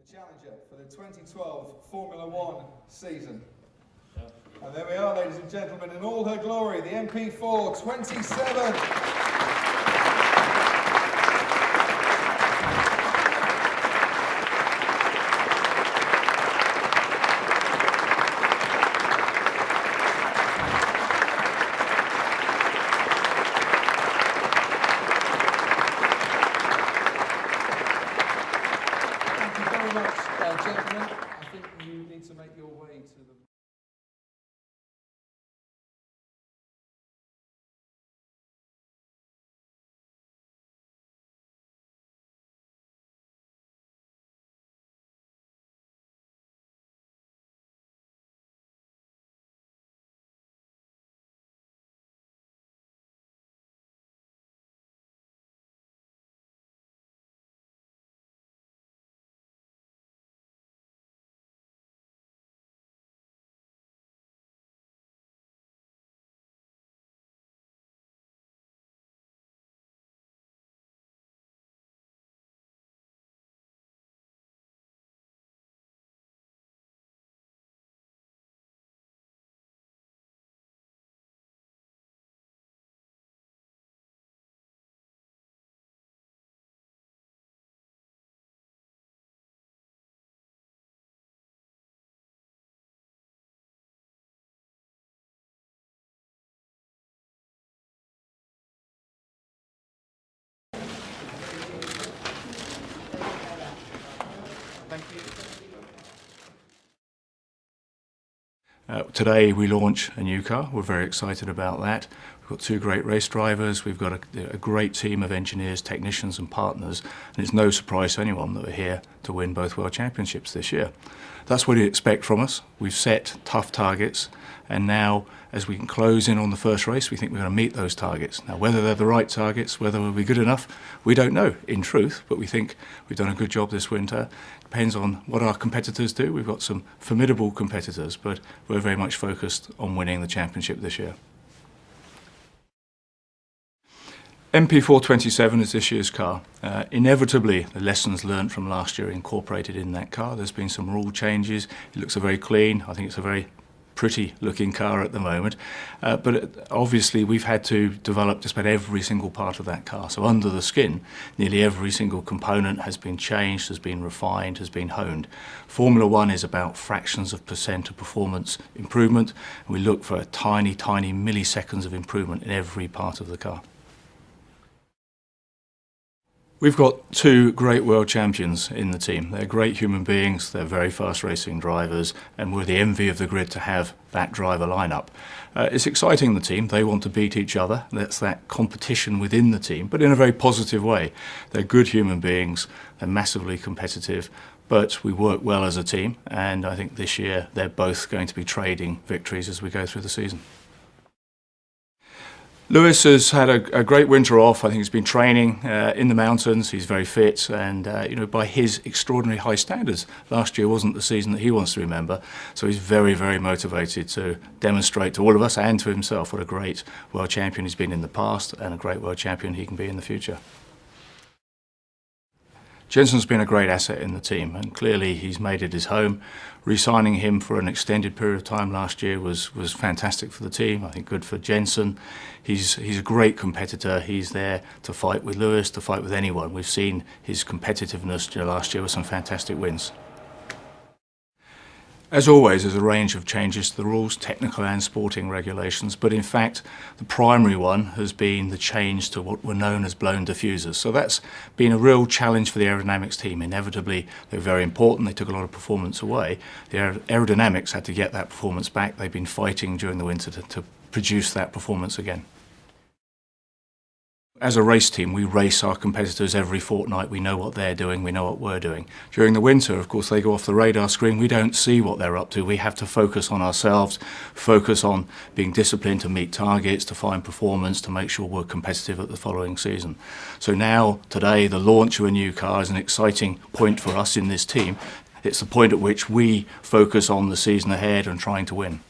the challenger for the 2012 Formula One season. And there we are, ladies and gentlemen, in all her glory, the MP4-27. Gentlemen, I think you need to make your way to the... Thank you. Today we launch a new car. We're very excited about that. We've got two great race drivers. We've got a great team of engineers, technicians and partners. And it's no surprise to anyone that we're here to win both World Championships this year. That's what you expect from us. We've set tough targets, and now as we can close in on the first race, we think we're going to meet those targets. Now, whether they're the right targets, whether we'll be good enough, we don't know in truth, but we think we've done a good job this winter. Depends on what our competitors do. We've got some formidable competitors, but we're very much focused on winning the championship this year. MP4-27 is this year's car. Inevitably, the lessons learned from last year are incorporated in that car. There's been some rule changes. It looks very clean. I think it's a very pretty looking car at the moment. But obviously, we've had to develop just about every single part of that car. So under the skin, nearly every single component has been changed, has been refined, has been honed. Formula One is about fractions of percent of performance improvement. And we look for tiny, tiny milliseconds of improvement in every part of the car. We've got two great world champions in the team. They're great human beings, they're very fast racing drivers, and we're the envy of the grid to have that driver lineup. It's exciting, the team. They want to beat each other. That's that competition within the team, but in a very positive way. They're good human beings, they're massively competitive, but we work well as a team, and I think this year they're both going to be trading victories as we go through the season. Lewis has had a great winter off. I think he's been training in the mountains. He's very fit, and by his extraordinary high standards, last year wasn't the season that he wants to remember. So he's very, very motivated to demonstrate to all of us and to himself what a great world champion he's been in the past and a great world champion he can be in the future. Jensen's been a great asset in the team, and clearly he's made it his home. Re-signing him for an extended period of time last year was fantastic for the team. I think good for Jensen. He's a great competitor. He's there to fight with Lewis, to fight with anyone. We've seen his competitiveness last year with some fantastic wins. As always, there's a range of changes to the rules, technical and sporting regulations, but in fact, the primary one has been the change to what were known as blown diffusers. So that's been a real challenge for the aerodynamics team. Inevitably, they're very important. They took a lot of performance away. The aerodynamics had to get that performance back. They've been fighting during the winter to produce that performance again. As a race team, we race our competitors every fortnight. We know what they're doing, we know what we're doing. During the winter, of course, they go off the radar screen. We don't see what they're up to. We have to focus on ourselves, focus on being disciplined to meet targets, to find performance, to make sure we're competitive at the following season. So now, today, the launch of a new car is an exciting point for us in this team. It's the point at which we focus on the season ahead and trying to win.